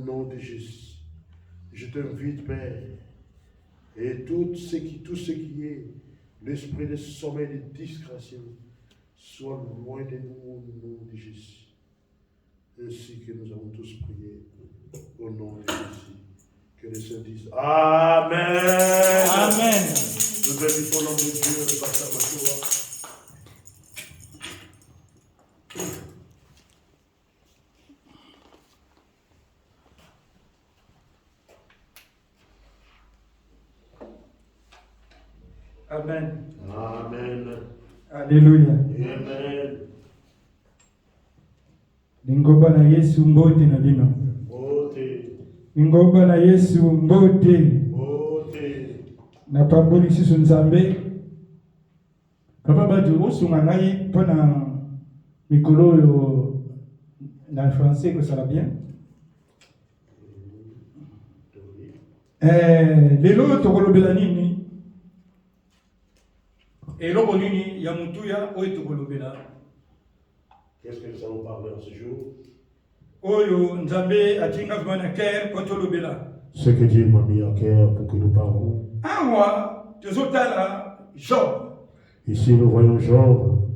nom de Jésus. Je t'invite, Père, et tout ce qui est l'esprit de sommeil, de discrétion, soit loin de nous au nom de Jésus. Ainsi que nous avons tous prié au nom de Jésus. Que les saints disent Amen. Amen. Nous bénissons l'homme de Dieu, le pasteur Machoua. Amen. Amen. Alléluia. Amen. Ningoba na Yesu mbote na bino. Mbote. Ningoba na Yesu mbote. Mbote. Na pamboli sisu nzambe. Papa badu osunga ngai pona mikolo yo na français que ça va bien. Lelo tokolobela nini? Eloko nini ya mutuya oyo tokolobela? Qu'est-ce que nous allons parler en ce jour? Oyo nzambe atinga vana cœur ko tolobela. Ce que Dieu m'a mis à cœur pour que nous parlons. Awa tozotala Job. Ici nous voyons Job.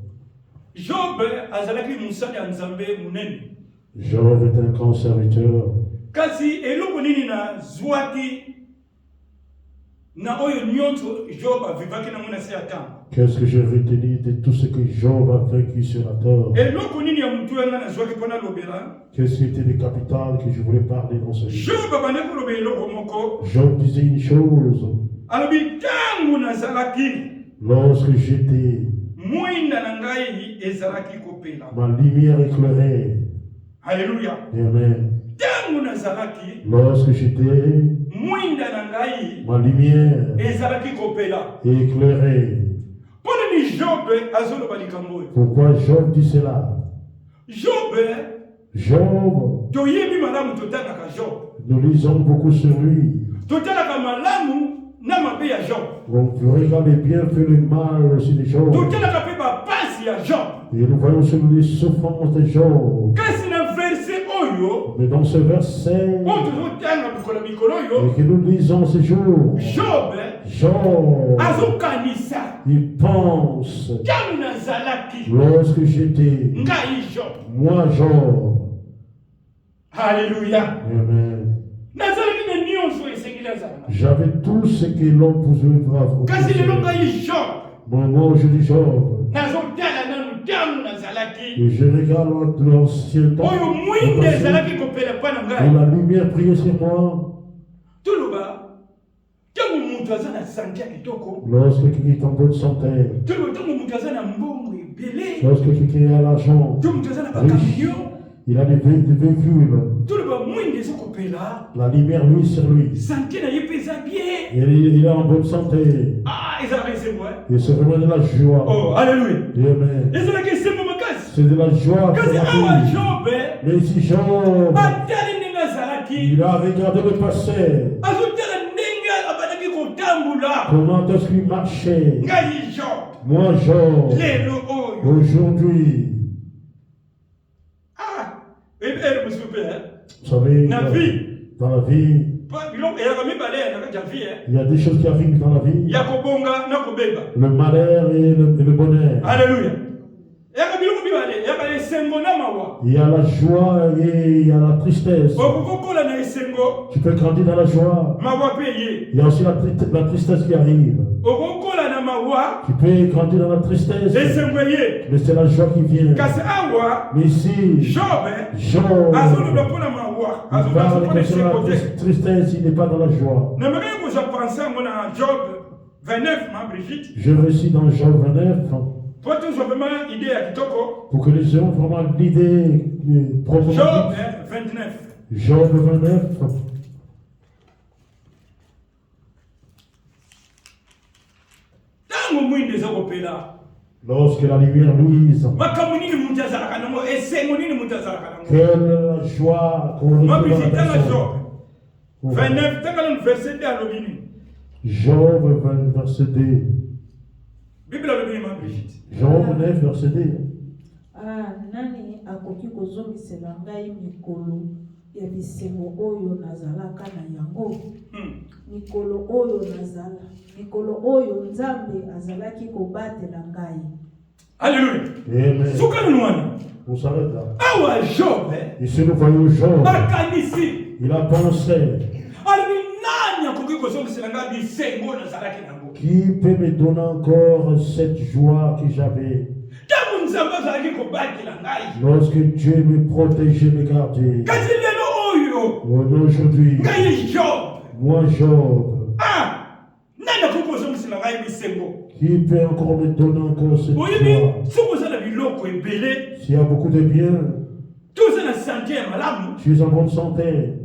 Job azalaki musali ya nzambe munene. Job est un grand serviteur. Kasi eloko nini na zwaki na oyo nyonso Job avivaki na mona se atan. Qu'est-ce que j'ai retenu de tout ce que Job a vaincu sur la terre? Eloko nini ya mutu nga na zwaki pona lobela? Qu'est-ce qui était le capital que je voulais parler dans ce jour? Job abane ko lobela eloko moko. Job disait une chose. Alobi tangu nazalaki. Lorsque j'étais, Mwinda na ngai ezalaki kopela. ma lumière éclairait. Alléluia. Amen. Tangu nazalaki. Lorsque j'étais, Mwinda na ngai ma lumière ezalaki kopela. éclairait. Pona ni Job azoloba likambo. Pourquoi Job dit cela? Job toyebi malamu totanga Job. Nous lisons beaucoup sur lui. Totala malamu na mabe ya Job. On regarde les bienfaits et le mal aussi de Job. Totala pe ba pasi ya Job. Et nous voyons sur les souffrances de Job. Kasi na verset oyo. Mais dans ce verset, et que nous lisons ce jour, Job azokanisa, il pense, lorsque j'étais, moi Job. Alléluia. Amen. J'avais tout ce que l'homme pouvait avoir. Moi aujourd'hui Job. Et je regarde l'ancien temps. Et la lumière brillait sur moi. Lorsque quelqu'un est en bonne santé. Lorsque quelqu'un a l'argent. Il a des véhicules. La lumière lui sur lui. Et il est en bonne santé. Et c'est vraiment de la joie. Oh, alléluia. Amen. C'est de la joie. Mais si Job, il a regardé le passé. Comment est-ce qu'il marchait? Moi, Job, aujourd'hui, vous savez, dans la vie, il y a des choses qui arrivent dans la vie. Le malheur et le bonheur. Alléluia. Il y a la joie et il y a la tristesse. Tu peux grandir dans la joie. Il y a aussi la tristesse qui arrive. Tu peux grandir dans la tristesse. Mais c'est la joie qui vient. Mais ici, Job, il parle que c'est la tristesse, il n'est pas dans la joie. Je récite dans Job 29. Pour que les gens aient vraiment l'idée proprement. Job 29. Job 29. Lorsque la lumière luise, quelle est la joie qu'on retrouve dans la Job 29, verset 2. Job 20, verset 2. Job 9, verset 2. Nani akoki kozongisela ngai mikolo ya bisengo oyo nazalaka na yango. Mikolo oyo nazala, mikolo oyo Nzambe azalaki kobatela ngai. Alléluia. Amen. Soukanouana. On s'arrête là. Awa Job. Ici nous voyons Job. Bakanisi. Il a pensé. Qui peut me donner encore cette joie que j'avais lorsque Dieu me protégeait, me gardait? Aujourd'hui, moi Job, qui peut encore me donner encore cette joie? S'il y a beaucoup de biens, tu es en bonne santé.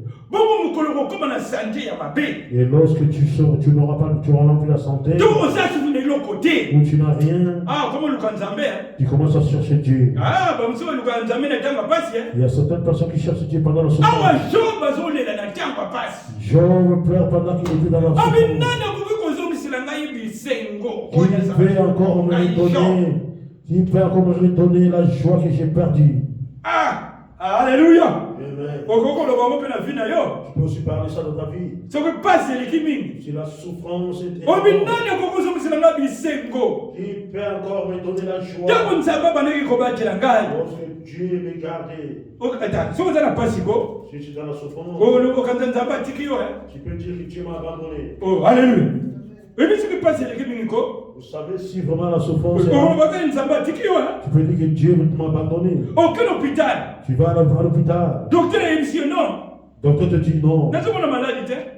Et lorsque tu sors, tu n'auras plus la santé, ou tu n'as rien, tu commences à chercher Dieu. Il y a certaines personnes qui cherchent Dieu pendant la souffrance. Job pleure pendant qu'il était dans la souffrance. Qui peut encore me redonner la joie que j'ai perdue? Alléluia. Amen. Tu peux aussi parler ça dans ta vie. Si la souffrance est énorme, qui peut encore me donner la joie lorsque Dieu me gardait? Si tu es dans la souffrance, tu peux dire que Dieu m'a abandonné. Oh, alléluia. Vous savez, si vraiment la souffrance est là, tu peux dire que Dieu m'a abandonné. Aucun hôpital. Tu vas à l'hôpital. Docteur non. Docteur te dit non.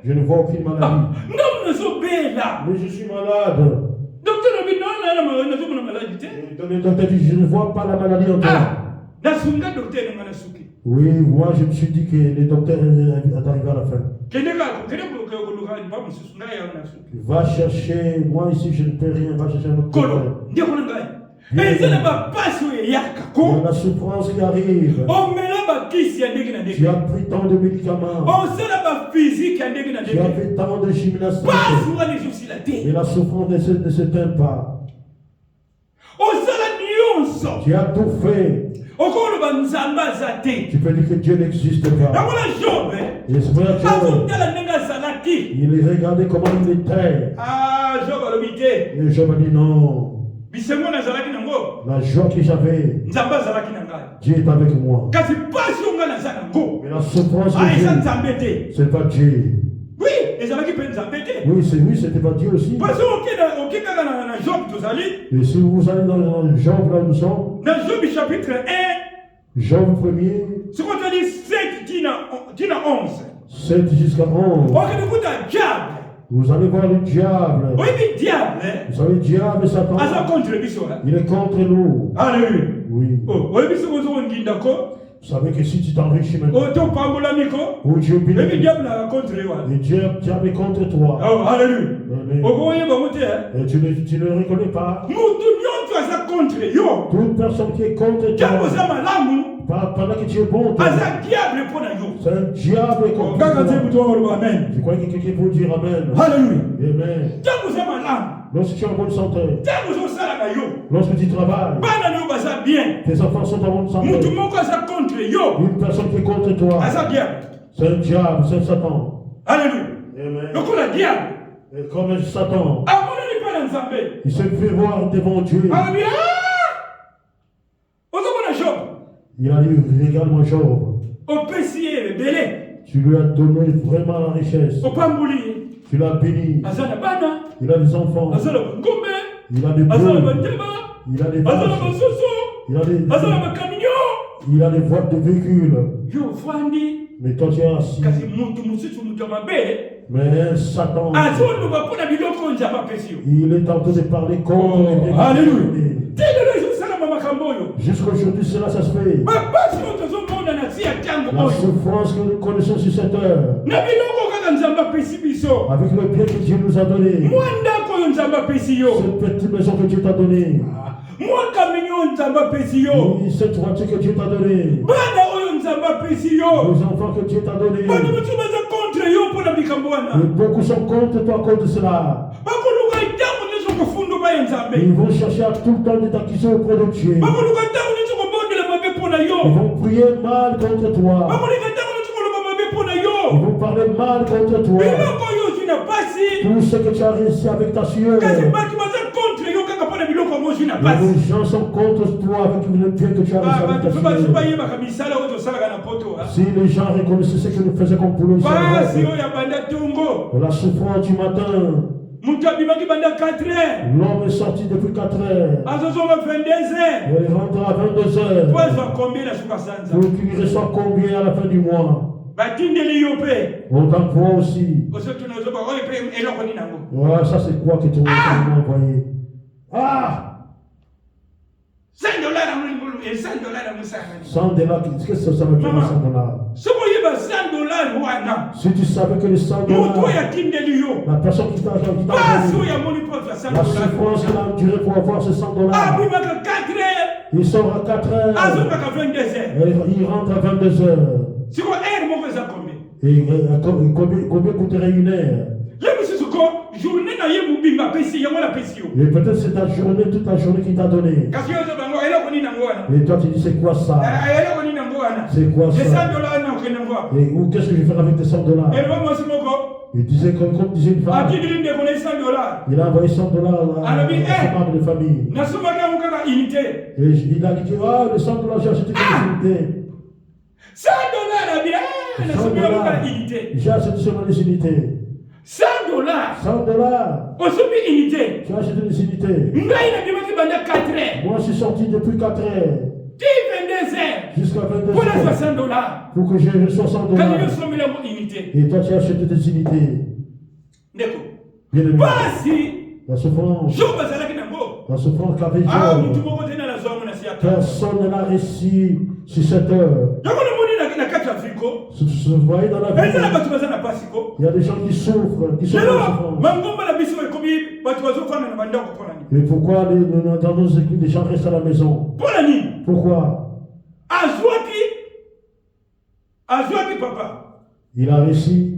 Je ne vois aucune maladie. Mais je suis malade. Le docteur dit, je ne vois pas la maladie en toi. Oui, moi je me suis dit que le docteur est arrivé à la fin. Va chercher, moi ici je ne peux rien, va chercher un autre docteur. Il y a la souffrance qui arrive. Tu as pris tant de médicaments. Tu as fait tant de gymnastique. Et la souffrance ne s'éteint pas. Tu as tout fait. Tu peux dire que Dieu n'existe pas. Et c'est vrai que il regardait comment il était. Et Job a dit non. La joie que j'avais, Dieu est avec moi. Mais la souffrance que j'ai, c'est pas Dieu. Oui, c'était pas Dieu aussi. Et si vous allez dans Job, là où nous sommes, dans Job chapitre 1, Job 1er, 7 jusqu'à 11. Vous allez voir le diable. Vous savez, le diable et Satan, il est contre nous. Alléluia. Oui. Vous savez que si tu t'enrichis maintenant, ou Dieu bénit, le diable est contre toi. Oh, alléluia. Et tu ne le reconnais pas. Toute personne qui est contre toi, pendant que tu es bon, c'est un diable contre toi. Je crois que quelqu'un peut dire Amen. Alléluia. Amen. Lorsque tu es en bonne santé, lorsque tu travailles, tes enfants sont en bonne santé, une personne qui est contre toi, c'est un diable, c'est Satan. Alléluia. Amen. Et comme Satan, il se fait voir devant Dieu. Il a dit, regarde-moi Job. Tu lui as donné vraiment la richesse. Tu l'as béni. Il a des enfants. Il a des bœufs. Il a des vaches. Il a des voies de véhicules. Mais toi tu es assis. Mais Satan, il est en train de parler contre les biens. Alléluia. Jusqu'aujourd'hui, cela ça se fait. La souffrance que nous connaissons sur cette heure, avec le bien que Dieu nous a donné, cette petite maison que Dieu t'a donnée, oui, cette voiture que Dieu t'a donnée, les enfants que Dieu t'a donnés, et beaucoup sont contre toi à cause de cela. Ils vont chercher à tout le temps de t'accuser auprès de Dieu. Ils vont prier mal contre toi. Ils vont parler mal contre toi. biloko oyo ozwi na pasi Tout ce que tu as réussi avec ta sueur. kasi bato baza contre yo kaka mpona biloko yango ozwi na pasi Les gens sont contre toi avec le bien que tu as réussi avec bato ta mpe bato sueur. bayebaka misala oyo tosalaka na poto Si les gens reconnaissaient ce que nous faisions comme boulot, ils pasi seraient oyo ya banda ntongo la souffrance du matin. moto abimaki banda 4 heures L'homme est sorti depuis 4 heures. azozonga 22 heures Il rentre à 22 heures. po azwa combien na suka sanza Pour qu'il reçoit combien à la fin du mois? batindeli yo mpe On t'envoie aussi. ozotuna ozoba oyo mpe eloko nini yango Voilà, ça c'est quoi que tu m'as envoyé? Ah! 100 dollars ya molingulu 100 dollars ya mosangani 100 $, qu'est-ce que ça veut dire 100 $? soki oyeba 100 dollars wana Si tu savais que les 100 moto oyo $, atindeli yo la personne qui t'a envoyé, pasi oyo amoni mpo azwa 100 la dollars souffrance qu'il a endurée pour avoir ces 100 $, abimaka 4 heures il sort à 4 heures, azokaka 22 heures et il rentre à 22 heures. siko heure moko eza combien Et combien coûterait une heure? ye mosusu ko journée na ye mobimba apesi yango napesi yo Et peut-être c'est ta journée, toute la journée qu'il t'a donné. kasi yo ozobango eloko nini yango wana Et toi tu dis c'est quoi ça? eloko nini yango wana C'est quoi ye 100 ça? dollars na okende yango Et ou qu'est-ce que je vais faire avec tes 100 $? eloko mwasi moko Il disait comme disait une femme, atindeli ndeko na ye 100 dollars il a envoyé 100 $ à Alors, ses membres de famille. nasomaki yango kaka unité Et il a dit que les 100 $, j'ai acheté des unités. 100 dollars abi 100 nasomi yango kaka $. unité J'ai acheté seulement des unités. 100 dollars 100 $. osomi unité J'ai acheté des unités. ngai nabimaki banda 4 heures Moi, je suis sorti depuis 4 heures ti 22 heures jusqu'à 22 mpona heures 60 dollars pour que j'ai reçois 100 $. kasi yosomeli yango unité Et toi, tu as acheté des unités. ndeko Bien aimé. pasi La souffrance, jo bazalaki nango la souffrance qu'avait mutu Job. moko te na nazwango na siaka Personne ne l'a réussi sur cette heure. yango namoni na kati ya friko Vous voyez dans la eza na vie, bato baza na pasi ko il y a des gens qui souffrent, qui sont dans la lelo souffrance. mangomba na biso ekomi bato bazofanda na bandako mpona nini Et pourquoi dans nos églises, les gens restent à la maison? mpona nini Pourquoi? azwaki papa Il a réussi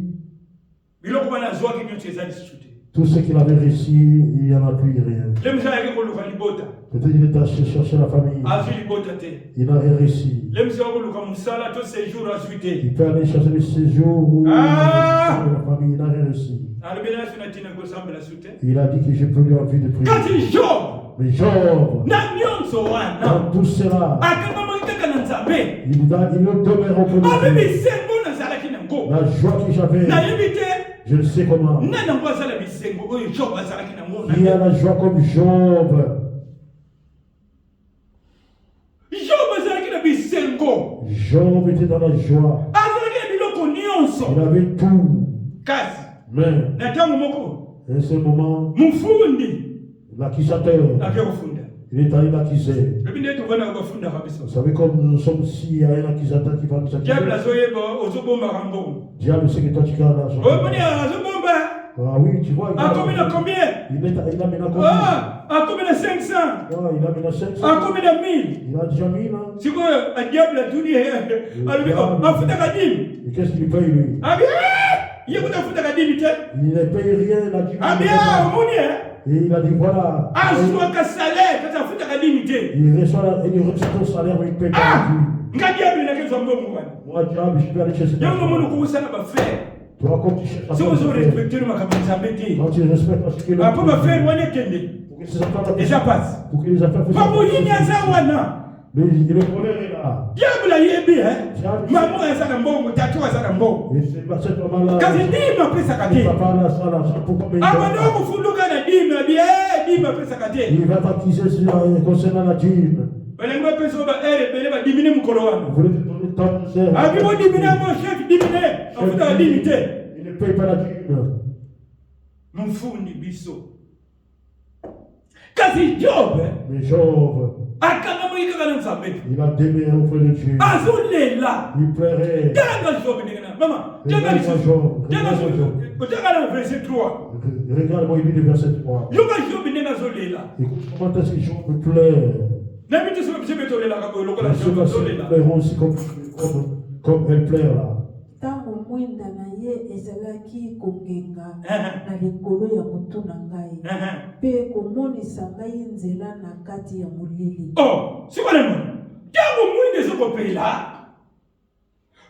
biloko wana azwaki nyonso eza lisusu te tout ce qu'il avait réussi, il n'y en a plus rien. le mosu ayaki koluka libota Peut-être il est allé chercher la famille. azwi libota te Il n'a rien réussi. le mosu ayaki koluka mosala to séjour azwi te Il peut aller chercher le séjour ou Ah! la famille, il n'a rien réussi. alobi nasi na ntina kosambela su te Il a dit que j'ai plus envie de prier. kasi job Mais Job, na nyonso wana dans tout cela, akangamaki kaka na nzambe il demeure auprès abe de Dieu. bisengo nazalaki nango La joie que j'avais, nayebi te je ne sais comment. nani yango azala bisengo oyo job azalaki nango Il y a la joie comme Job. job azalaki na bisengo Job était dans la joie. azalaki na biloko nyonso Il avait tout. kasi Mais, na ntango moko à ce moment, mofundi l'accusateur, ake kofunda il est allé l'accuser. lobi nde tovandaka bafundaka Vous biso savez, comme nous sommes ici, il y a un accusateur qui va nous accuser. diable azoyeba ozobombaka mbongo Diable sait que toi tu gardes l'argent. omoni azobomba Ah oui, tu vois, il akomi na a, combien il a maintenant combien? akomi na 500 Ah, il a maintenant 500. akomi na 1000 Il a déjà 1000 ans. sikoyo adiable atuni alobi afutaka dimi Et qu'est-ce qu'il paye lui? abi ye kuta afutaka dimi te Il ne paye rien, la dîme. abi omoni Et il a dit voilà. azwaka salaire kati afutaka dimi te Il reçoit son salaire, mais il ne paye pas la dîme. nga diable nakezwa mbongo wana Moi, diable, je peux aller chercher ta yango omoni dîme. okokosala bafere Toi, comme tu cherches à so faire, ozorespectele makambo ya nzambe te quand tu respectes parce que apo bafere wana ekende pour que ces affaires eza pasi pour que les affaires bamoyini aza wana le voleur est là. diable ayebi mamo aza na mbongo tatu aza na mbongo Et c'est pas cette maman-là. kasi dime apesaka te Il va pas là, ça, l'argent, pourquoi payer abanda ça? kofunduka na dime abi dime apesaka te Il va t'accuser concernant la dîme. balingi bapesa o baere ebele badimine mokolo Vous wana voulez te donner tant de sert. abi bodimine yango chef dimine afutaka dimi te Il ne paye pas la dîme. mofundi biso kasi job Mais Job, akangamaki kaka na nzambe il a demeuré auprès de Dieu. azolela Il pleurait. talanga job ndenge na mama tanga lisusu otanga na verset 3 Regarde-moi, il lit le verset 3. yoka job ndenge azolela Écoute, comment est-ce que Job pleure? nayebi te soki biso mpe tolelaka boye lokola Les job ceux-là azolela pleurent aussi comme elle pleure là. ntango mwinda na ye ezalaki kongenga na likolo ya motu na ngai mpe komonisa ngai nzela na kati ya molili. oh sikolema ntango mwinde ezokopela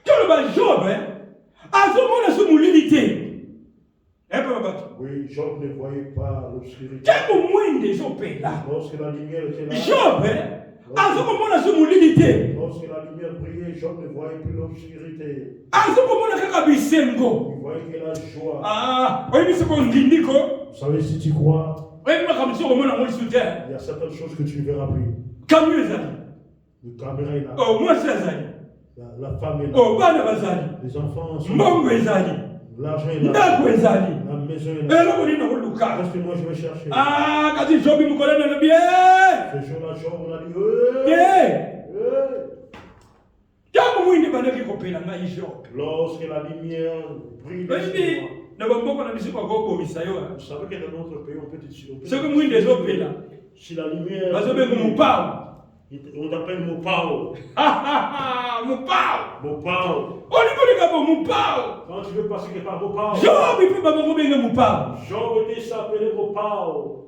toloba job azomona so mulilité. Oui, Job ne voyait pas l'obscurité. Tango mwinde ezopela. Lorsque la lumière était là. Job azomona so mulilité. Lorsque la lumière brillait, Job ne voyait plus l'obscurité. Azomona kaka bisengo. Il voyait que la joie. Ah, oyebi soko ngindiko. Vous savez, si tu crois, Oyebi makambo komona ngoli soutien. il y a certaines choses que tu ne verras plus. Kamyo ezali. Le caméra est là. Oh, mwasi azali. La femme est là. Oh, bana bazali. Les enfants sont là. Mbongo ezali. L'argent est là. Ndako ezali. La maison est là. Eloko nini nakoluka. Qu'est-ce que moi je vais chercher? Ah, kati Jobi mukolo na bien. Ce jour-là, Job, on a dit, Tango mwinde bandaki kopela ngai Job. lorsque la lumière brille, Oyebi na bamboko na biso bakobomisa yo. vous savez que dans notre pays, on peut dire, Soki mwinde ezopela. si la lumière, Bazobenga mupao. on t'appelle Mopao. Mupao. Mopao. Olikolika bo mupao. Quand tu veux passer quelque part, Mopao. Job ipe babango benga mupao. Job était s'appelait Mopao.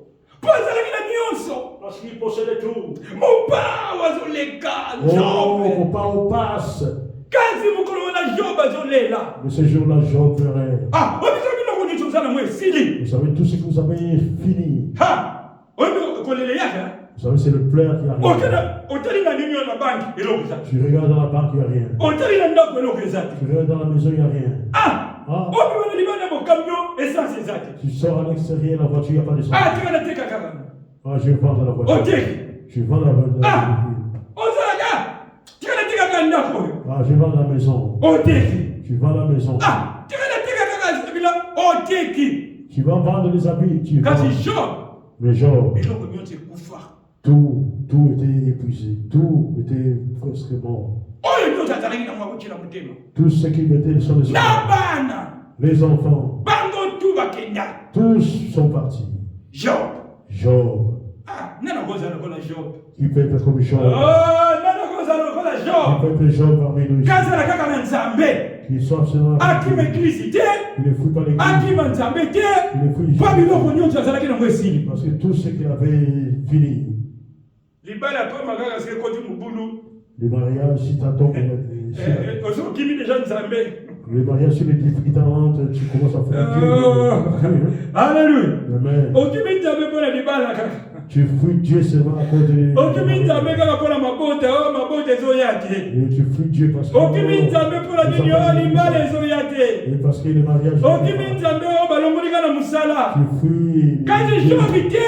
Po azalaki na nyonso. Parce qu'il possédait tout. Mupao azoleka Oh, Job. Mopao passe. Kazi mukolo na Job azolela. Mais ce jour-là, Job verrait. Ah, obisobi na kuni chozana mwe sili. Vous savez, tout ce que vous avez fini. Ha! Obi kolele yaka. Vous savez, c'est le pleur qui arrive. Okena, otali na nini na banki elokeza. Tu regardes dans la banque, il n'y a rien. Otali na ndako elokeza. Tu regardes dans la maison, il n'y a rien. Ah! Ah. Obi wana libana bo camion essence ezaki. Tu sors à l'extérieur, la voiture, il n'y a pas d'essence. Ah, tu vas teka kaka. Ah, je vends la voiture. Oteki. Je vends la voiture. Ah! Ozalaka. Tu vas teka kaka ndako. Ah, je vends la maison. Oteki. Tu vends la maison. Ah! Tu vas teka kaka bila oteki. Tu vas vendre les habits. Tu vends. Kasi Job. Mais genre, Eloko nyonse kufa. tout était épuisé. Tout était presque mort. Oyo ndio tataki na mwakukila mutema. Tout ce qui mettait sur les Na enfants. bana. Les enfants, Bango tu bakenya. tous sont partis. Job. Job, Ah, nana koza lokola Job. qui peut être comme Job. Oh, nana koza lokola Qui Job. peut être Job parmi nous. Kazala kaka na Nzambe. Qui soit absolument. Akima église te. Il ne fouille pas l'église. Akima Nzambe te. Il ne fouille Pa biloko jamais. nyonso azalaki na mwesili. Parce que tout ce qu'il avait fini, Libala pa makaka se koti mubulu. le mariage, si t'attends, Ozokimi déjà Nzambe. le mariage sur les différentes, tu commences à faire Dieu. Alléluia. Amen. Okimi Nzambe pona libala kaka. Tu fouilles Dieu seulement à cause de. Okimi Nzambe kaka pona mabota, oh mabota ezoya te. Et tu fouilles Dieu parce que. Okimi Nzambe pona nini oh libala ezoya te. Et parce que le mariage. Okimi Nzambe oh balongoli kana musala. Tu fouilles. Kazi Job te. Et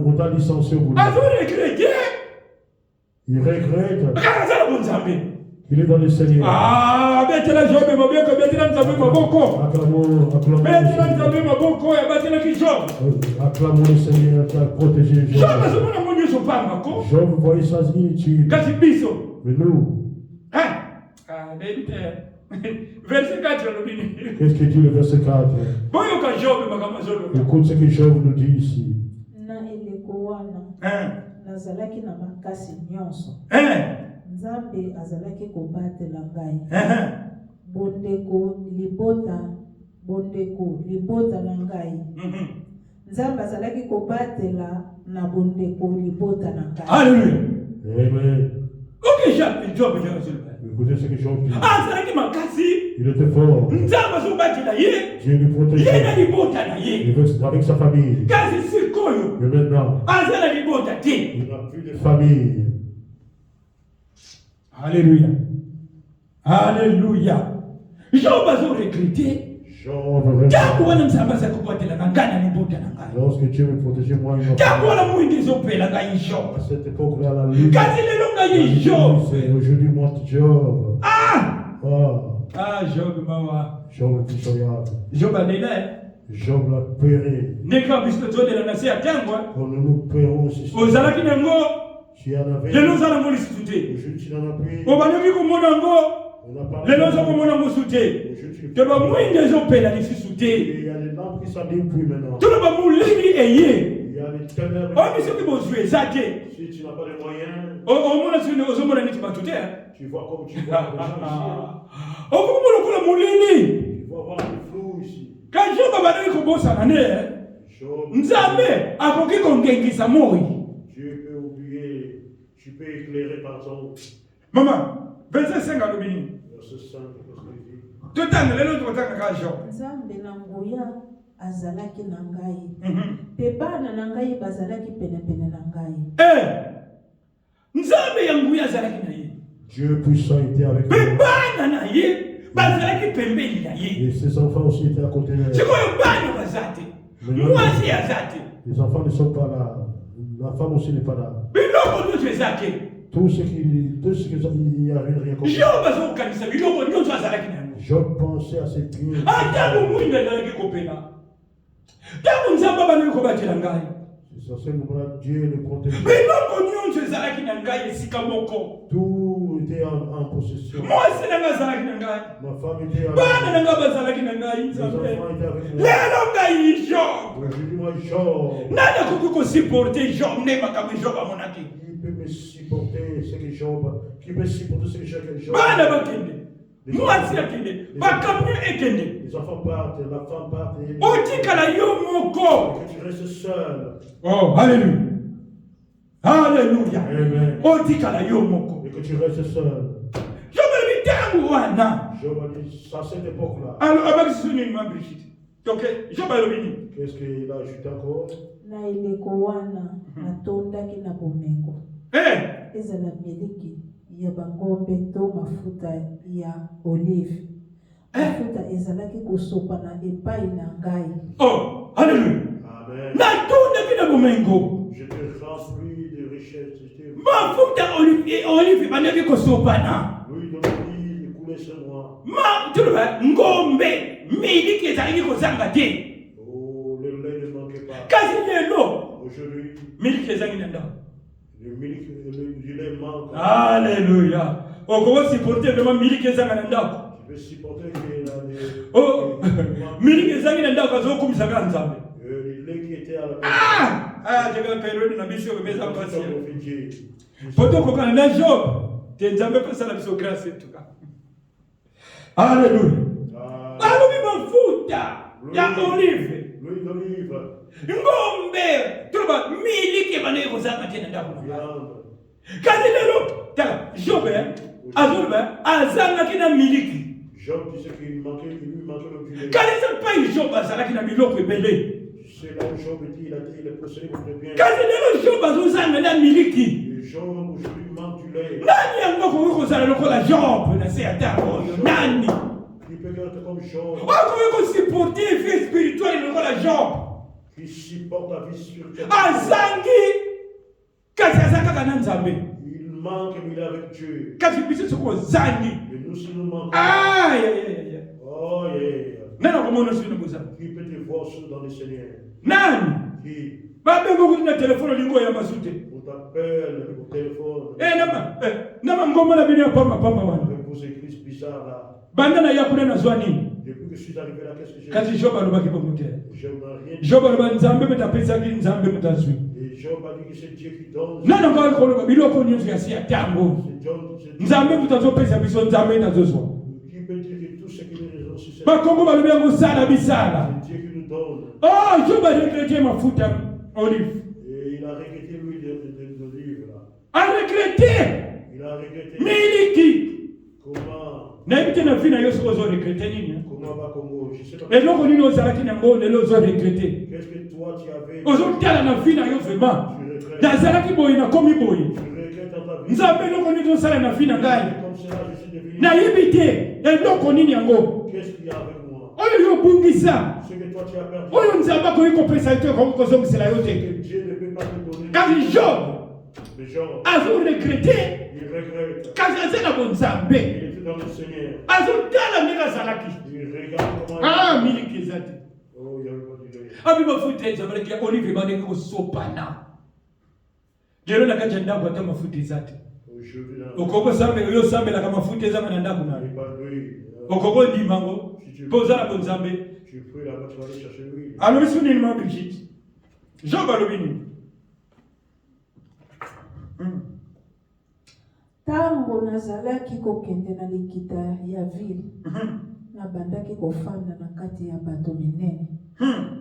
on t'a licencié au boulot. Azo regrette. Il regrette. Akazala bon Nzambe. Il est dans le Seigneur. Ah, betela Job maboko, betela Nzambe maboko. Acclamons Betela Nzambe maboko ya batela ki Job. Acclamons le Seigneur qui a protégé Job Job. azomona monyo so pamba ko. Job voyait sa vie, tu. Kasi biso. Mais nous, Ah, verset 4 lobini. qu'est-ce que dit le verset 4? Boyo ka Job makama zolo. Écoute ce que Job nous dit ici. na eleko wana nazalaki na makasi nyonso. Nzambe azalaki kobatela ngai. Bondeko libota na ngai. Nzambe azalaki kobatela na bondeko libota na ngai. Alléluia. Amen. Ok, Job est là. Écoutez ce que Job dit. Ah, c'est là qui m'a cassé. Il était fort. Nzambe azobatela ye. Dieu lui Ye na protégeait. libota na ye. Il veut avec sa famille. Kasi sikoyo. Mais maintenant, Azala libota te. il n'a plus de famille. Alléluia. Alléluia. Job azo regretté. Job vraiment. Tangu wana Nzambe aza kobatela na ngai na libota na ngai. Lorsque Dieu me protégeait, moi, il m'a Tangu wana mwindi ezopela ngai Job. à cette époque-là, la lutte. Kasi lelo ngai Job. C'est aujourd'hui moi, Job. Ah! Oh, Ah, Job mawa. Job est pitoyable. Job alela. Job l'a payé. Ndeka biso tozela na se ya tango. Quand nous paierons aussi. Ozalaki nango. Tu en avais. Lelo ozala ngo lisusu te. Aujourd'hui, tu n'en as plus. Obandaki komona ngo. On a parlé. Lelo ozokomona ngo su te. Aujourd'hui, Te bamwindi ezopela lisusu te. il y a les lampes qui s'allument plus maintenant. Tolo bamulimi eye. Il y a les ténèbres. Oyebi soki bozwi eza te. Si tu n'as pas les moyens, Omona soki ozomona neti bato te. tu vois comme tu vois les gens ici. Okomona lokola molili. Tu vas voir le flou ici. Ka Job abandaki kobosana ne. Job, Nzambe akoki kongengisa moi. Dieu peut oublier. Tu peux éclairer par ton Mama, verset 5 alobi nini? verset 5. Qu'est-ce qu'il dit? Totanga lelo totanga ka Job. Nzambe na nguya azalaki na ngai. Pe bana na ngai bazalaki pene na ngai. Nzambe ya nguya azalaki na ye. Dieu puissant était avec Pe lui. bana na ye bazalaki pembeni na ye. Et ses enfants aussi étaient à côté de lui. Sikoyo bana bazate. Mwasi azate. Les enfants ne sont pas là. La femme aussi n'est pas là. Biloko nyoto ezake. Tout ce qui il n'y a rien comme ça. Job azokanisa biloko nyoto azalaki na yango. Job pensait à ses biens. Ntango mwinda ezalaki kopena. Ntango nzambe abandaki kobatela ngai. C'est à ce moment-là Dieu le protégeait. Biloko nyonso ezalaki na ngai esika moko. Tout était en possession. Mwasi na ngai azalaki na ngai. Ma femme était avec Bana na ngai bazalaki na ngai Les nzambe. enfants étaient avec moi. Lelo ngai Job. Aujourd'hui, moi, Job, Nani akoki kosupporte Job nde makambo Job amonaki. qui peut me supporter ce que Job, qui peut supporter ce que Job. Bana bakende. Mwasi akende. Bakamyo ekende. Les enfants partent, la femme part, et Otikala yo moko. que tu restes seul. Oh, alléluia. Alléluia. Amen. Otikala yo moko. Et que tu restes seul. Job alitangu wana. Job a dit, à cette époque-là, Alors, avec ce nom, Brigitte. Ok, Job alobini. qu'est-ce qu'il a ajouté encore? Na eleko wana natondaki na bomengo. Ezala miliki ya bangombe to mafuta ya olive. Mafuta ezalaki kosopa na epai na ngai. Oh, alléluia. Amen. Natondaki na bomengo. Je te remplis de richesses. Mafuta olive bandaki kosopana. L'huile d'olive est coulée sur moi. Tuloba ngombe miliki ezalaki kozanga te. Oh, le lait ne manquait pas. Kasi lelo Aujourd'hui, miliki ezangi na ndako. le lait manque. Alléluia. Okoko supporter vraiment miliki ezanga na ndako. Tu peux supporter qu'il y a des... Oh, miliki ezangi na ndako azokumisaka nzambe. Le lait qui était à la Jega période na biso beza mpasi. maison. Poto kokana na Job. Te nzambe pesa na biso grâce en tout cas. Alléluia. Alobi mafuta ya olive. L'huile d'olive. Ngombe. Tuloba miliki ebane kozanga te na ndako. Viande. Kasi lelo taka Job azoloba azangaki na miliki. Job disait qu'il lui manquait le filet. Kasi sa pai Job azalaki na biloko ebele. C'est là où Job dit, il est possédé pour le bien. Kasi lelo Job azozanga na miliki. Et Job aujourd'hui manque du lait. Nani yango akoki kozala lokola Job na se ya ntango oyo? Nani Qui peut être comme Job, akoki kosupporte vie spirituelle lokola Job? qui supporte la vie spirituelle. Azangi kasi aza kaka na Nzambe. Il manque, mais il est avec Dieu. Kasi biso soki ozangi. Et nous, si nous manquons, Oh, oh yeah. nani akomona soki na bozangi? Qui peut te voir dans le Seigneur? Nani Qui? babenga kuti na telefone olingi oyamba su te. On t'appelle au téléphone. Nama ngomba na bino ya pambapamba wana Avec vos églises bizarres là. banda na ya kuna nazwa nini? Depuis que je suis arrivé là, qu'est-ce que j'ai Kasi Job alobaki bongo te. Je n'ai rien dit. Job aloba Nzambe moto apesaki Nzambe moto azwi. Et Job a dit que c'est Dieu qui donne. Nani akali koloba biloko nyonso ya si ya ntango. C'est Dieu. Nzambe moto azopesa biso Nzambe nazozwa. Qui peut dire que tout ce qui est reçu, c'est Bakongo balobi yango sala bisala. Dieu qui nous donne. Oh, Job aregrete mafuta olive. Et il a regretté l'huile d'olive là. Aregrete Il a regretté. miliki. Comment Nayebi te na vi na yo soki ozoregrete nini? Comment va Congo? Je sais pas. Eloko nini ozalaki nango lelo ozoregrete? Qu'est-ce que toi tu avais? Ozotala na vi na yo vraiment. Tu regrettes. Nazalaki boye nakomi boye. Tu regrettes dans ta vie. Nzambe eloko nini tosala na vi na ngai? Comme cela, je suis devenu. Nayebi te eloko nini yango? Qu'est-ce qu'il y a avec moi? Oyo yobungisa. Ce que toi tu as perdu. Oyo Nzambe akoki kopesa yo te akoki kozongisela yo Que te. Dieu ne peut pas te donner. Kasi Job Les gens, azoregrete. ils regrettent. Kasi aza na bonzambe. Il était dans le Seigneur. Azotala ndenge azalaki. Il regarde comment Miliki eza te. Oh, il y avait pas du lait. Abi mafuta eza balaki ya olive bandeki kosopana. Lelo na kati ya ndako ata mafuta eza te. Aujourd'hui, là, Okokosambela oyo osambelaka mafuta ezanga na ndako il nayo. n'est pas lui. Okokondima ngo mpo oza na bonzambe. Tu peux là-bas, tu vas aller chercher l'huile. Alobi so nini ma Brigitte? Job alobi nini? Tango nazalaki kokende na likita ya ville, nabandaki kofanda na kati ya bato minene.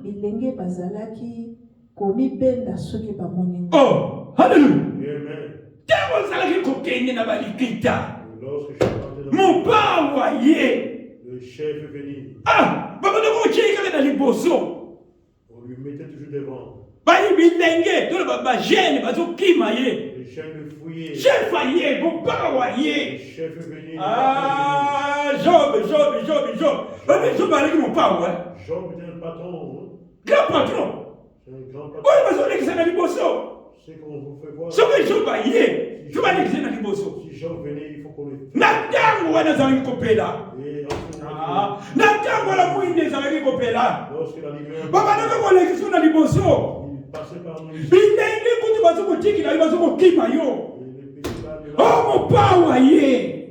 Bilenge bazalaki komibenda soki bamoni ngai. Oh, hallelujah. Amen. Tango ozalaki kokende na balikita. Et lorsque je suis parti dans mopawa ye le chef est venu. Ah, babana ko cheka na liboso. On lui mettait toujours devant. Bayi bilenge, to ba jeune bazo kima ye. Le chef le fouillait. Chef aye, bo pa Le ye. chef est venu. Ah, Job. Mais Job avec mon pa ouais. Job était un patron. Grand patron. C'est un grand patron. Oh, bazo lekisa na liboso. C'est qu'on vous fait voir. So que Job aye. Tu vas lekisa na liboso. Si Job venait, il faut qu'on le. Na tango wana zali kopela. Et en ce moment, Ah, na tango la muinde zali kopela. lorsque la lumière. Baba na ko lekisa na liboso. Il passait par nous. Bilenge kuti bazo ko tiki na bazo ko kima yo. Et les petits là, Oh, mon pa ye.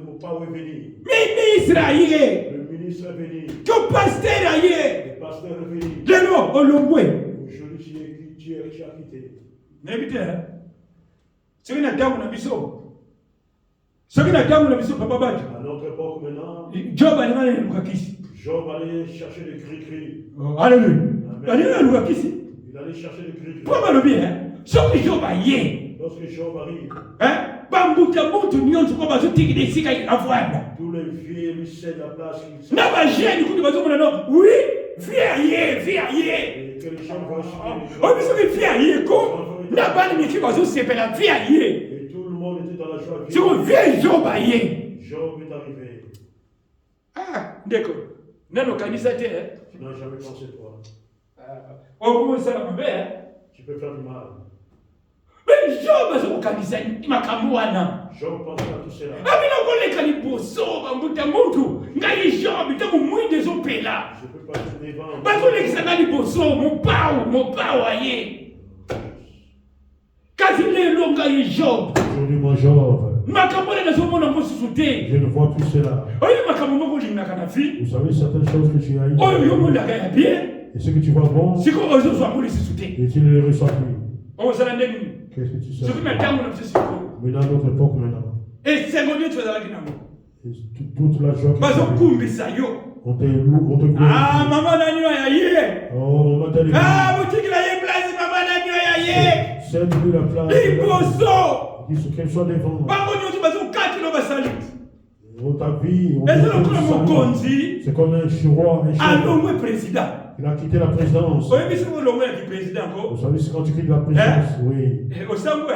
mon père est venu. Ministre aye. Le ministre est venu. Que pasteur aye. Le pasteur est venu. Lelo olongwe. Aujourd'hui, tu es quitté. Nebite. Soki na tango na biso. Soki na tango na biso papa baji. À notre époque maintenant, Job alima na lukakisi. Job allait chercher le cri-cri. Alléluia. Alléluia lukakisi. Il allait chercher le cri-cri. Kwa balobi soki Job aye. Lorsque Job arrive, Bambuta mutu nyonso kwa bazo tiki de sika avanda. tous les vieux lui cèdent la place. Na ba jeune kuti bazo mona no. Oui, viens. Et que les gens voient Oh, mais soki viens ko. Na bani miki bazo sepela viens. Et tout le monde était dans la joie. Soki viens Job aye. Job est arrivé. Ah, ndeko. Nano kanisa te. Tu n'as jamais pensé toi. Oh, comment ça va bien? Tu peux faire du mal. Mais Job azo kanisa makambo wana. Job pensait à tout cela. Amina koleka liboso bambuta mutu. Ngai Job tango mwinde zo pela. Je peux pas être devant. Bazo lekisa na liboso mon pao aye. Kasi lelo ngai Job. Aujourd'hui, mon Job, Makambo na zo mona mosusu te. je ne vois plus cela. Oyo makambo moko lingaka na fi. Vous savez certaines choses que tu as eues. Oyo yo mondaka ya bien. Et ce que tu vois bon, Siko ozo zo amuli sisu te. et tu ne le reçois plus. O sala ndeni. Qu'est-ce que tu sais? Soki na tango na biso siko. Mais dans notre époque maintenant, Et seconde tu vas ki nango. et toute la joie que Bazo tu as eue, kumbisa yo. on te loue, on te Ah, glorifie. maman nani wa ya ye. Oh, maman t'a dit, Ah, boutique la ye place maman nani wa ya ye. cède-lui la place. Liboso. Qu'elle soit devant. Bango nyonso bazo kati no basalit. On t'a vu, on Eza t'a lokola fait salut. mokonzi C'est comme un roi, un chef. alongwe président. Il a quitté la présidence. Oyebi siko olongwe ya président Vous ko. savez, c'est quand tu quittes la présidence, oui. Osangwe.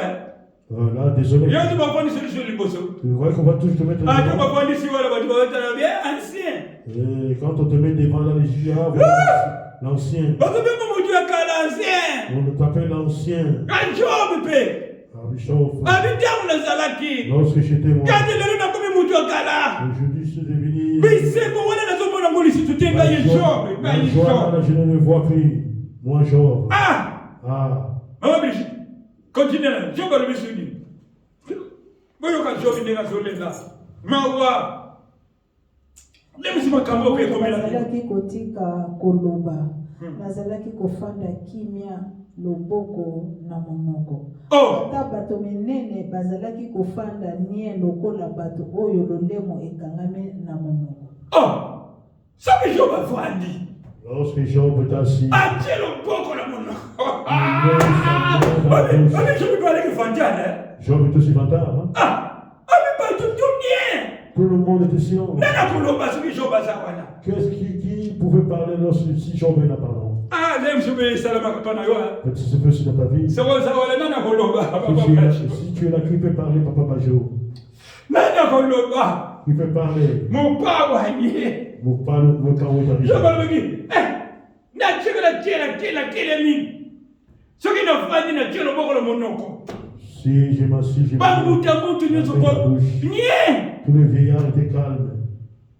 Là, désolé. Yo tu bafandi solution liboso. Tu vois qu'on va toujours te mettre Ah, tu devant. bafandi si wala batu ba bien ancien. Et quand on te met devant dans les yeux, l'ancien. Bazo be mo mutu ya kala ancien. On t'appelle l'ancien. Ka Job pe. Ah, Bishop. Abi tamu na zalaki. Lorsque j'étais moi, Kati lelo na komi mutu ya kala. aujourd'hui, je suis devenu. Bisemo wana nazo mona ngolisi tutenga ye Job. Ma Ba ye joie, Job. là, je ne le vois plus. Moi, Job. Ah! Ah, Maman Brigitte, continue là. Job a levé sur lui. Voyons quand Job n'est pas sur les là. Mawa. Lève ce makambo pe comme la. nazalaki kotika koloba nazalaki kofanda kimia loboko na monoko Oh! ata bato minene bazalaki kofanda nie lokola bato oyo lolemo ekangami na monoko. Oh! Ça que Job a vendu. lorsque Job est assis, Atie le boko la mono. Ah! Ami je peux parler que Fandiane. Job est aussi vantard. Hein? Ah! Ami pas tout bien. Tout le monde était silent. Nana koloba ce que Job a ça wana. Qui pouvait parler lorsque si Job est là, pardon? Ah, lève je vais salama kapana yo. Peut-être c'est peu dans ta vie. C'est quoi ça wala nana koloba. Si tu es là, qui peut parler, Papa Bajo? Nana koloba. Qui peut parler? Mon père wa yé. Vous parlez de votre carreau Je parle de na tcheka la tchela mi. Ce qui n'a pas dit na tchelo boko le monoko. Si je m'assis, je Bambuta mutu nyoso ko. Nie. tous les vieillards étaient calmes.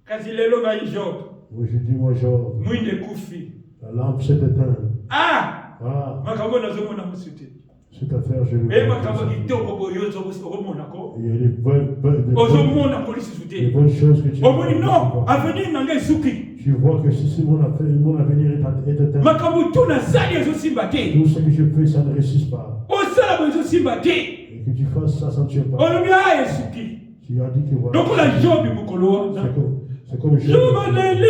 Kasi lelo ba Job. Oui, je dis, moi, Job, Mwinde kufi. la lampe s'est éteinte. Ah! Ah, Makambo na zomo na musute. cette affaire, je le E makambo kitoko boyo zo mona ko. Il y a des Ozo mona polisi des sute. bonnes choses que tu Omoni non, avenir na ngai suki. Tu vois que si mon avenir est éteint, Makambo tuna sali ezo simba te. tout ce que je fais, ça ne réussit pas. Osala bo ezo simba te. Et que tu fasses ça, ça ne tient pas. Olobi a suki. Tu as dit que voilà. Donc la Job bukolo. C'est comme Job a leli.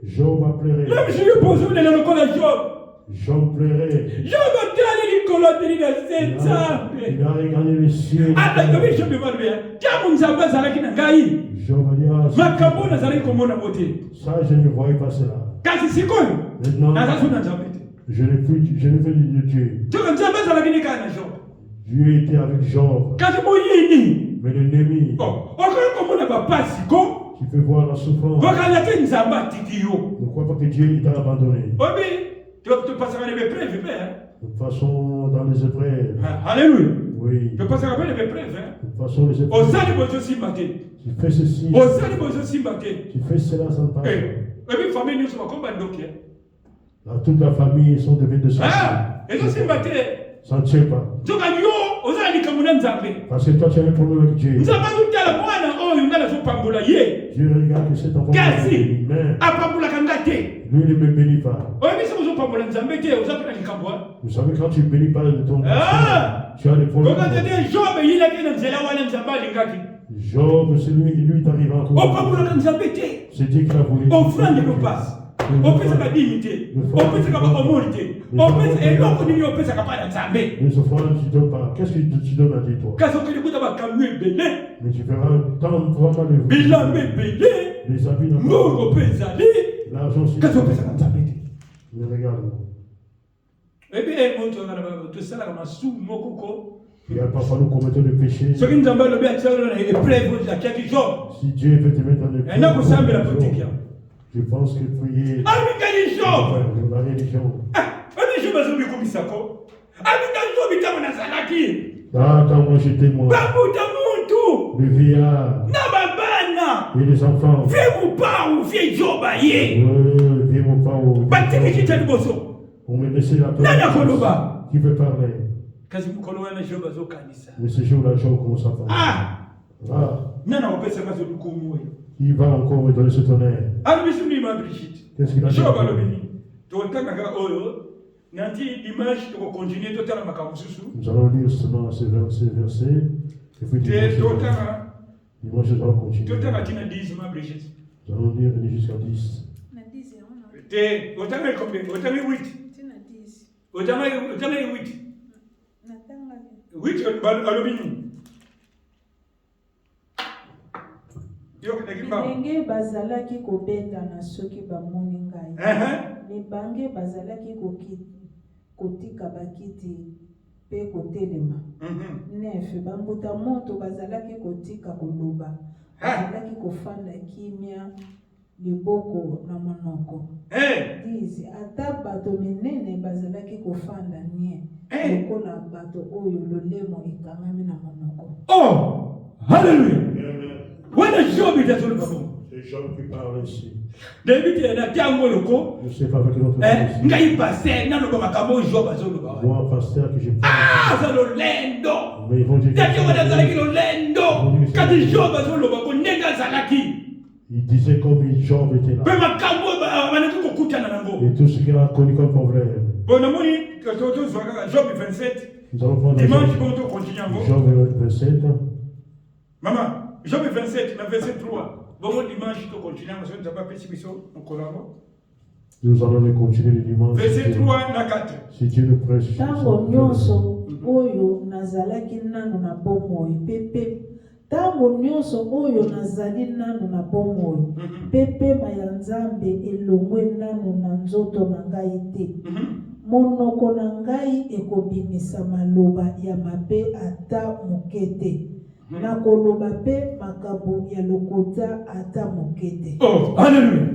Job a pleuré. Même si je pose le lokola Job. J'en pleurais. Job otali likolo teli na Nzambe. Il a regardé le ciel. Ata yobi Job balobea. Jamu Nzambe azalaki na ngai. Job a dit, Makambo nazalaki komona bote. ça je ne voyais pas cela. Kasi sikoyo. Maintenant, Nazazu na Nzambe te. je n'ai fait de Dieu. Joka Nzambe azalaki ne kana Job. Dieu était avec Job. Kasi moyini. Mais l'ennemi, Okoli komona bapasi ko. tu peux voir la souffrance. Bakalaki Nzambe atiki yo. Ne crois pas que Dieu t'a abandonné. Obi. Tu passeras les épreuves, hein? De toute façon, dans les épreuves. Alléluia. Oui. Tu passeras les épreuves, hein? De toute façon, les épreuves. Osali bozo simbate. Tu fais ceci. Osali bozo simbate. Tu fais cela sans pas. Et puis famille nous sommes comme ndoki. Toute la famille sont devenus de ça. Ah, et aussi simbate. Ça ne tient pas. Joka yo, osali kamuna Nzambe. Parce que toi, tu as un problème avec Dieu. Nzambe utala mwana oyo ngala so pambola ye. Dieu regarde que cet enfant. Kasi. Mais Apambola kangate. lui ne me bénit pas. Oyo biso so pambola Nzambe te, osapela likambwa. Vous savez, quand tu ne bénis pas de ton Ah! tu as des problèmes. Koka tete Job yila kina nzela wana Nzambe alingaki. Job, c'est lui t'arrive encore. Opambola Nzambe te. C'est Dieu qui l'a voulu. Offrande nous passe. Opesaka dignité. Opesaka ba humilité. Opesaka eloko nini opesaka pa na Nzambe. Les offrandes, tu ne donnes pas. Qu'est-ce que tu donnes à Dieu, toi? Kaso kili kuta ba kamwe belé. Mais tu verras tant vraiment de Bilambe belé. les habits dans Ngoro pesali. l'argent, c'est. Kaso opesaka Nzambe te. Mais regarde. Ebe moto ngana ba to sala kama su moko ko. Il y a parfois nous commettons des péchés. Soki Nzambe lobi atsala na épreuve ya kiaki Job. Si Dieu veut te mettre dans le Ena kusambe la politique ya. je pense que prier Ami Job. la religion. Ami Job azobi komisako. Ami Job bitamo na salaki. Ah, quand moi j'étais moi, Babuta muntu. le vieillard Na babana. et les enfants, Vie mupau, vie Job aye. viens mon pao, Batiki kitani boso. on me laissait la Nana koloba. Qui veut parler? Kazi mukolo wana Job azokanisa. Mais ce jour-là, Job commence à parler. Ah, nana opesa kazo lukumu. Il va encore me donner ce tonnerre. Ano bisumi ma Brigitte. Qu'est-ce qu'il a dit? Job alobini. To tanga oyo. Nanti dimanche to continuer to tala makamususu. Nous allons lire seulement ces versets. Et puis Te to tanga. dimanche, nous allons continuer. To tanga tina 10 ma Brigitte. Nous allons lire jusqu'à 10. Na 10 ona. Te to tanga combien? To tanga 8. Tina 10. To tanga 8. Na tanga. 8 alobini. Bilenge bazalaki kobendana soki bamoni ngai. Mibange bazalaki kotika bakiti pe kotelema. 9 bambuta moto bazalaki kotika koloba. Bazalaki kofanda kimia liboko na monoko. 10 ata bato minene bazalaki kofanda nie. Lokola bato oyo lolemo ekangami na monoko. Oh! Hallelujah! When Job is at all, C'est Job qui parle ici. David est là, tiens-moi le co. Je sais pas avec notre Ngai passé, non, le macabo Job à zone. Moi, pasteur, que j'ai pas. Ah, ça le lendo. Mais ils vont dire. Quand Job à zone, nega zalaki. Il disait comme Job était là. Mais macabo, et tout ce qu'il a connu comme problème. Bon, Job 27. Nous allons prendre Dimanche, bon, on continue. Job 27. Maman. Job 27, verset 3. Bon, dimanche, tu continues, nous n'avons pas péché, on collabore. Nous allons le continuer le dimanche. Verset 3, na 4. Si Dieu le prêche. Tango nyonso oyo nazalaki nanu na bomoi pepe. Tango nyonso oyo nazali nanu na bomoi. Pepe ya Nzambe elongwe nanu na nzoto na ngai te. Monoko na ngai ekobimisa maloba ya mabe ata mokete. Na koloba pe makabo ya lokota ata mokete. Oh, hallelujah.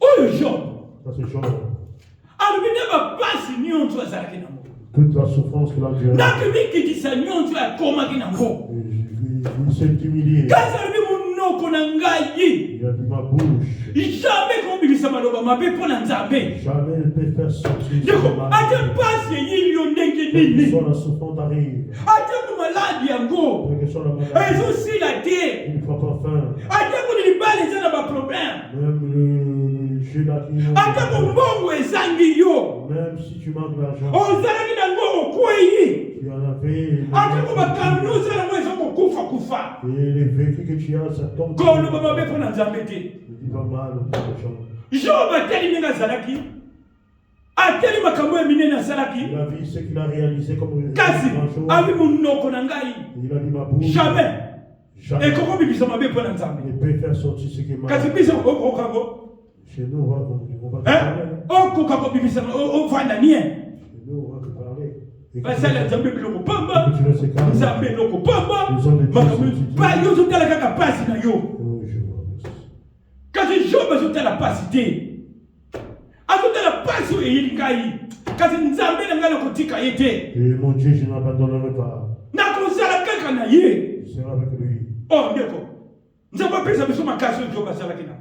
Oh, Job. Ça c'est Job. Alors, il n'y a pas si nous sommes à la Toute la souffrance qu'il a dû. N'a que lui qui dit ça, nous sommes à comment qu'il n'a pas. Il s'est humilié. Quand ça lui mon nom qu'on a gagné. Il a dit ma bouche. Jamais qu'on lui ça maloba ma bé pour l'enzaber. Jamais il peut faire sortir. Je attends pas si il y a que soit la souffrance arrive. Attends pour malade yango. Que soit la maladie. Ils aussi la terre. Il ne faut pas faim. Attends pour les balles ils ont pas problème. Même le jeu là qui. Attends pour bongo et sanguio. Même si tu manques l'argent. On zalaki nango quoi yi. Tu en avais. Attends pour ma camion ça moi ils ont kufa kufa. Et les véhicules que tu as, ça tombe. Quand le baba bé pour l'enzambete. Il va mal au prochain. Job a tellement zalaki. ateli makambo ya minene asalaki. Il a vu ce qu'il a réalisé comme Kasi grand-chose. abi munoko na ngai. Il a dit ma bouche. Jamais. Jamais. Et comment bibisa mabe pour Il nzambe. ne peut faire sortir ce qui est mal. Kasi biso okango. Chez nous, on va te Hein? parler. Okoko bibisa o vanda nie. Chez nous, on va te parler. Et Basala nzambe biloko pamba. que tu ne sais pas. Nzambe biloko pamba. Ils ont des Makambo disques. ba yo zotala kaka pasi na yo. Oh, je vois. Kasi Job azotala pasi te. Azotala pasi oyo eyeli ngai. Kasi nzambe na ngai nakotika ye te. Et mon Dieu, je ne m'abandonnerai pas. Nakozala kaka na ye. Je serai avec lui. Oh ndeko. Nzambe apesa biso makasi oyo Job asalaki nango.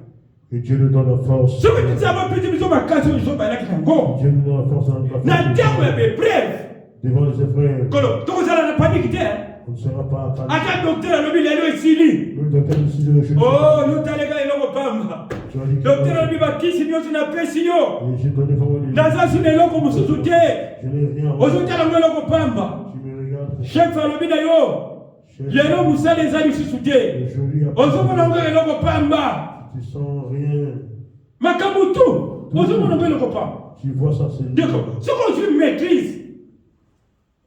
Et Dieu nous donne la force. Soki nzambe apesi biso makasi oyo Job alaki nango. Dieu nous donne la force dans la Na ntango ya bebreve. devant les épreuves. Kolo tokozala na paniki te. On ne sera pas paniqué. Ata docteur alobi lelo esili. Le docteur ici de je Oh yo talega eloko pamba. Tu as dit que Docteur alobi bakisi nyonso napesi yo. et j'ai donné vraiment les Naza sina eloko mosusu te. je n'ai rien Ozotala ngo eloko pamba. Tu me regardes. Chef alobi na yo. Lelo mosala eza lisusu te. Et je lui apprends. Ozomona ngo eloko pamba. Tu sens rien. Makambo tu. Ozomona ngo eloko pamba. Tu vois ça, c'est. D'accord. Ce qu'on se maîtrise.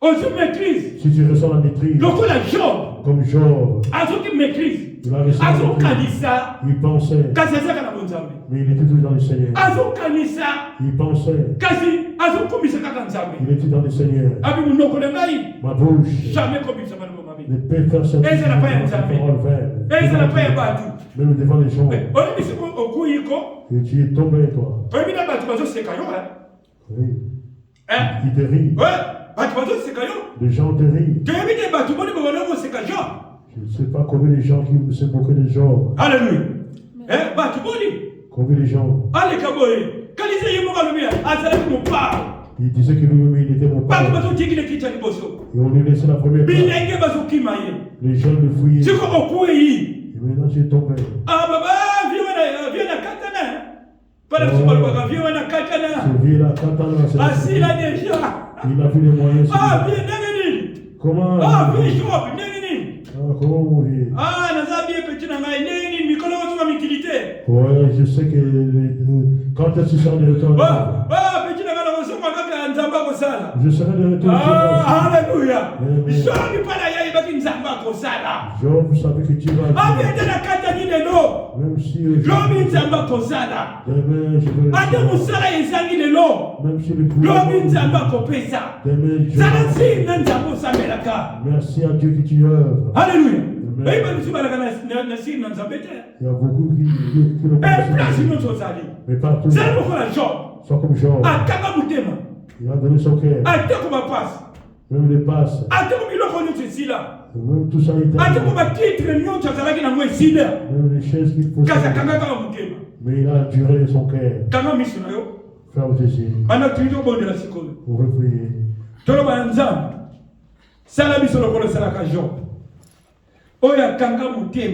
On se maîtrise. Si tu ressens la maîtrise, Donc la Job. comme Job, Azoki maîtrise. il a reçu la Azo maîtrise. kanisa. Il pensait, Kasi ezaka na bonzambe. mais il était toujours dans le Seigneur. Azo kanisa. Il pensait, Kasi azo komisa kaka nzambe. il était dans le Seigneur. Abi munoko na ngai. Ma bouche Jamais komisa bana mabe. ne peut faire sortir Et ça n'a pas une été parole vaine. Et ça n'a pas été battu. Même devant les gens. Oli bisiko okuyiko. Et tu es tombé, toi. Oyebi na bato bazo seka yo hein. Oui. Hein? Il te rit. Ouais. Bato bazo seka yo. Les gens te rient. Toyebi te bato boni bana mo seka yo. Je ne sais pas combien de gens qui se moquaient de Job. Alléluia. Eh bato boni. Combien de gens. Ale kaboye. Kalisa yemo kalumia. Azala mo pa. Il disait que lui-même il était mon Bato père. bazo tikile kita liboso. Et on lui laissait la première place. Bilenge bazo kimaye. Les gens le fouillaient. Siko okuyi. Et maintenant tu es tombé. Ah baba viwana katana. Para bisiko baba viwana katana. Ce vieux-là, Katana, c'est Asila deja. il a vu les moyens. Ah bien nangani. Comment Ah bien Job nangani. comment mon vieux? Ah nazabi petit na ngai nangani mikolo watu mikilite. Ouais, je sais que quand est-ce que tu seras de retour? Ah petit na ngai wosoma kaka nzamba kosala. Je serai de retour. Ah alléluia. Amen. Job pala ya ibaki nzamba kosala. Job, vous savez que tu vas. Ah bien na kata ni lelo. Même si Job nzamba kosala. demain je vais. Ate musala ezangi lelo. Même si le Job nzamba kopesa. demain je Zala si na nzamba osamelaka. merci à Dieu que tu œuvres. Alléluia. Amen. Ei ba musibalaka na si na nzamba te. Il y a beaucoup qui n'ont pas Eh place compris. nyonso ozali. Mais partout, Zala lokola Job. sois comme Job. Akanga motema. Il a donné son cœur. Ateko bapasi. Même les passes. Ateko biloko nyonso esila. Même tout ça était. Ateko batitre nyonso azalaki nango esila. Même les chaises qu'il Kasi possédait. akanga kaka motema. Mais il a duré son cœur. Kanga miso na yo. Ferme tes yeux. Bana tuito bondela sikoyo. On veut prier. Toloba ya nzambe. Sala biso lokola salaka Job. Oyo akanga motema.